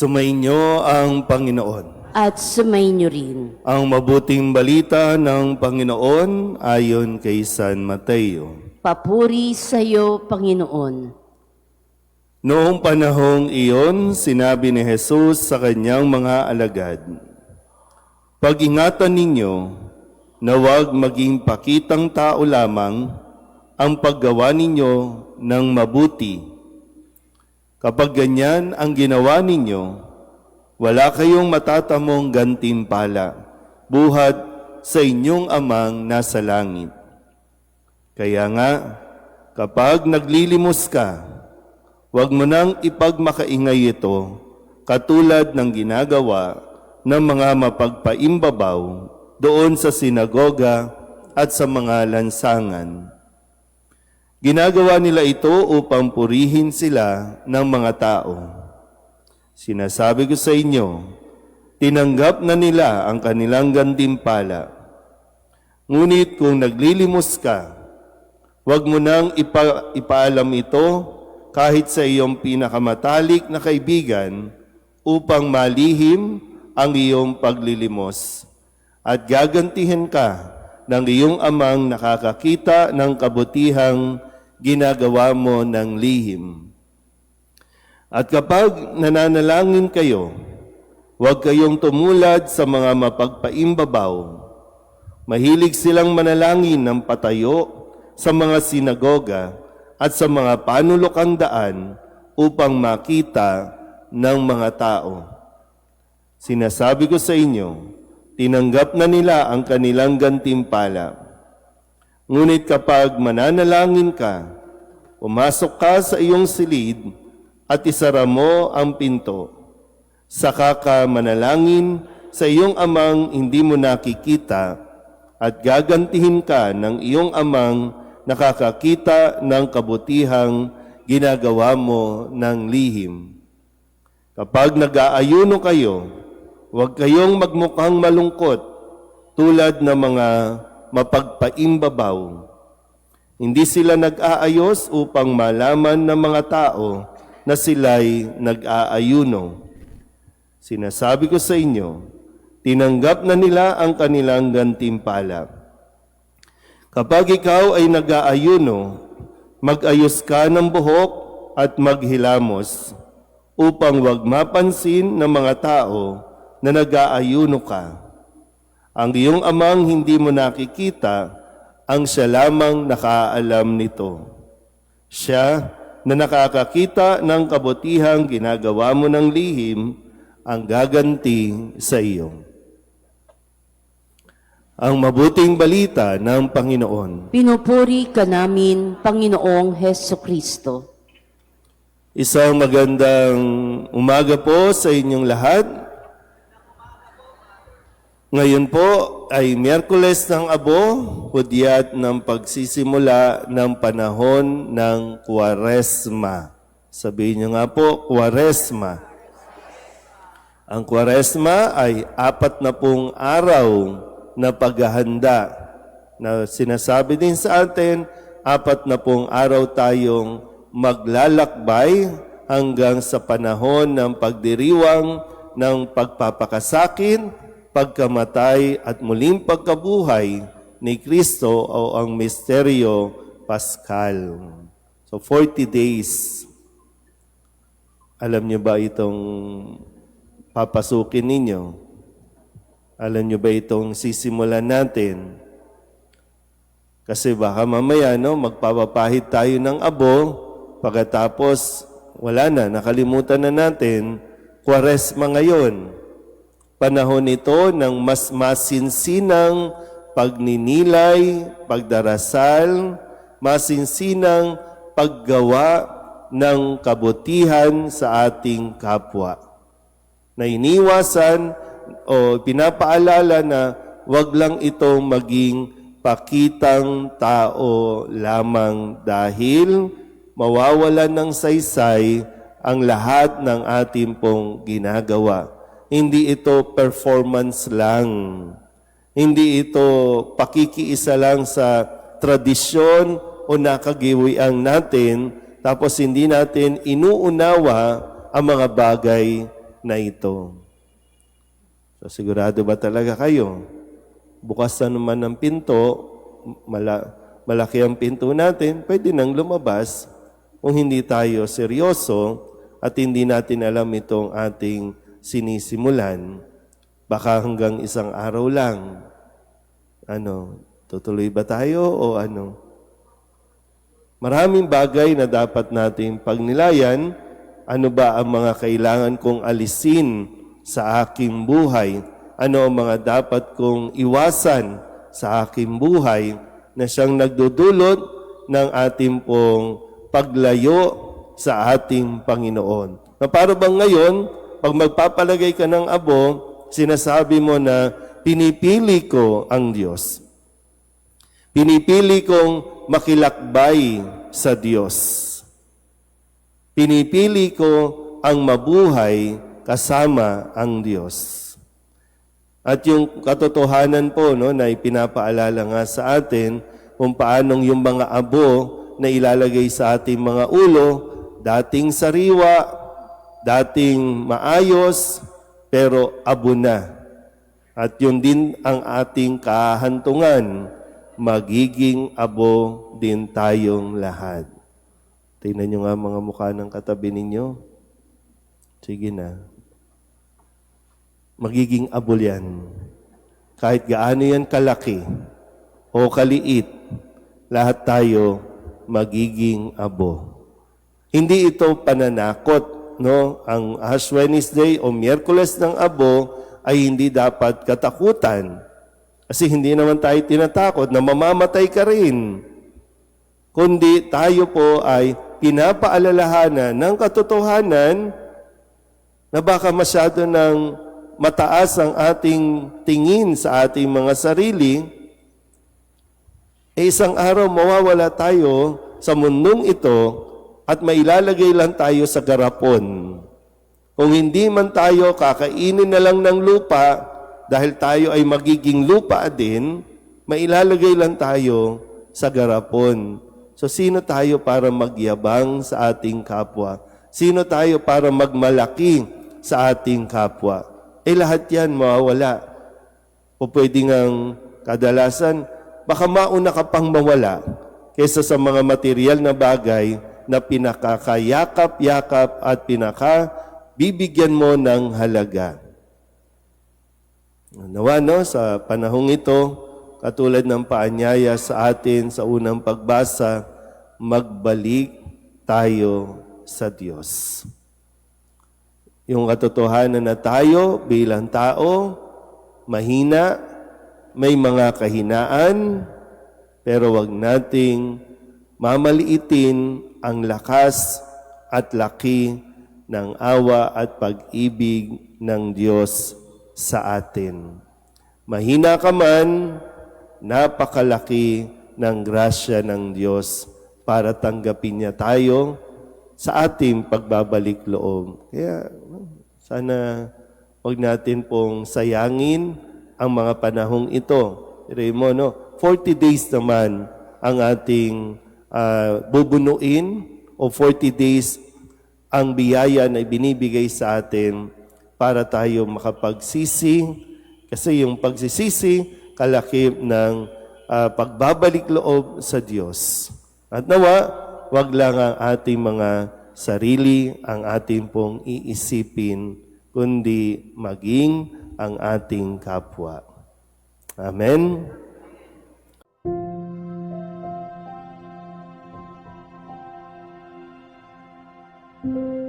Sumainyo ang Panginoon. At sumainyo rin. Ang mabuting balita ng Panginoon ayon kay San Mateo. Papuri sa iyo, Panginoon. Noong panahong iyon, sinabi ni Jesus sa kanyang mga alagad, "Pag-ingatan ninyo na huwag maging pakitang tao lamang ang paggawa ninyo ng mabuti. Kapag ganyan ang ginawa ninyo, wala kayong matatamong gantimpala buhat sa inyong amang nasa langit. Kaya nga, kapag naglilimos ka, huwag mo nang ipagmakaingay ito katulad ng ginagawa ng mga mapagpaimbabaw doon sa sinagoga at sa mga lansangan. Ginagawa nila ito upang purihin sila ng mga tao. Sinasabi ko sa inyo, tinanggap na nila ang kanilang gantimpala. Ngunit kung naglilimos ka, huwag mo nang ipaalam ito kahit sa iyong pinakamatalik na kaibigan upang malihim ang iyong paglilimos. At gagantihan ka ng iyong amang nakakakita ng kabutihang ginagawa mo ng lihim. At kapag nananalangin kayo, huwag kayong tumulad sa mga mapagpaimbabaw. Mahilig silang manalangin ng patayo sa mga sinagoga at sa mga panulokang daan upang makita ng mga tao. Sinasabi ko sa inyo, tinanggap na nila ang kanilang gantimpala. Ngunit kapag mananalangin ka, pumasok ka sa iyong silid at isara mo ang pinto. Saka ka manalangin sa iyong amang hindi mo nakikita at gagantihin ka ng iyong amang nakakakita ng kabutihang ginagawa mo ng lihim. Kapag nag-aayuno kayo, huwag kayong magmukhang malungkot tulad ng mga mapagpaimbabaw. Hindi sila nag-aayos upang malaman ng mga tao na sila'y nag-aayuno. Sinasabi ko sa inyo, tinanggap na nila ang kanilang gantimpala. Kapag ikaw ay nag-aayuno, mag-ayos ka ng buhok at maghilamos upang wag mapansin ng mga tao na nag-aayuno ka. Ang iyong amang hindi mo nakikita, ang siya lamang nakaalam nito. Siya na nakakakita ng kabutihang ginagawa mo ng lihim, ang gaganti sa iyo." Ang mabuting balita ng Panginoon. Pinupuri ka namin, Panginoong Hesukristo. Isang magandang umaga po sa inyong lahat. Ngayon po ay Miyerkules ng Abo, hudyat ng pagsisimula ng panahon ng Kwaresma. Sabihin niyo nga po, Kwaresma. Ang Kwaresma ay 40 araw na paghahanda na sinasabi din sa atin, 40 araw tayong maglalakbay hanggang sa panahon ng pagdiriwang ng pagpapakasakin, pagkamatay at muling pagkabuhay ni Kristo o ang misteryo Paskal. So 40 days. Alam niyo ba itong papasukin ninyo? Alam niyo ba itong sisimulan natin? Kasi baka mamaya magpapapahid tayo ng abo, pagkatapos wala na, nakalimutan na natin, Kwaresma ngayon. Panahon ito ng mas masinsinang pagninilay, pagdarasal, masinsinang paggawa ng kabutihan sa ating kapwa. Na iniwasan o pinapaalala na wag lang ito maging pakitang tao lamang dahil mawawalan ng saysay ang lahat ng ating pong ginagawa. Hindi ito performance lang. Hindi ito pakikiisa lang sa tradisyon o nakagiwian natin, tapos hindi natin inuunawa ang mga bagay na ito. So, sigurado ba talaga kayo? Bukas na naman ang pinto, malaki ang pinto natin, pwede nang lumabas kung hindi tayo seryoso at hindi natin alam itong ating sinisimulan. Baka hanggang isang araw lang. Tutuloy ba tayo o ano? Maraming bagay na dapat nating pagnilayan. Ano ba ang mga kailangan kong alisin sa aking buhay? Ano ang mga dapat kong iwasan sa aking buhay na siyang nagdudulot ng ating pong paglayo sa ating Panginoon? Na para bang ngayon, pag magpapalagay ka ng abo, sinasabi mo na pinipili ko ang Diyos. Pinipili kong makilakbay sa Diyos. Pinipili ko ang mabuhay kasama ang Diyos. At yung katotohanan po na ipinapaalala nga sa atin kung paanong yung mga abo na ilalagay sa ating mga ulo, dating sariwa, dating maayos, pero abo na. At yun din ang ating kahantungan, magiging abo din tayong lahat. Tingnan nyo nga mga mukha ng katabi ninyo. Sige na. Magiging abo yan. Kahit gaano yan kalaki o kaliit, lahat tayo magiging abo. Hindi ito pananakot, no? Ang Ash Wednesday o Miyerkules ng Abo ay hindi dapat katakutan. Kasi hindi naman tayo tinatakot na mamamatay ka rin. Kundi tayo po ay pinapaalalahanan ng katotohanan na baka masyado ng mataas ang ating tingin sa ating mga sarili, isang araw mawawala tayo sa mundong ito at mailalagay lang tayo sa garapon. Kung hindi man tayo kakainin na lang ng lupa, dahil tayo ay magiging lupa din, mailalagay lang tayo sa garapon. So sino tayo para magyabang sa ating kapwa? Sino tayo para magmalaki sa ating kapwa? Lahat yan mawawala. O pwede ngang kadalasan, baka mauna ka pang mawala kaysa sa mga material na bagay na pinakakayakap-yakap at pinakabibigyan mo ng halaga. Nawa, sa panahong ito, katulad ng paanyaya sa atin sa unang pagbasa, magbalik tayo sa Diyos. Yung katotohanan na tayo bilang tao, mahina, may mga kahinaan, pero wag nating mamaliitin ang lakas at laki ng awa at pag-ibig ng Diyos sa atin. Mahina ka man, napakalaki ng grasya ng Diyos para tanggapin niya tayo sa ating pagbabalik loob. Kaya sana huwag natin pong sayangin ang mga panahong ito. Pero 40 days naman ang ating bubunuin o 40 days ang biyaya na binibigay sa atin para tayo makapagsisi. Kasi yung pagsisisi, kalakip ng pagbabalik loob sa Diyos. At nawa, wag lang ang ating mga sarili, ang ating pong iisipin, kundi maging ang ating kapwa. Amen. Thank you.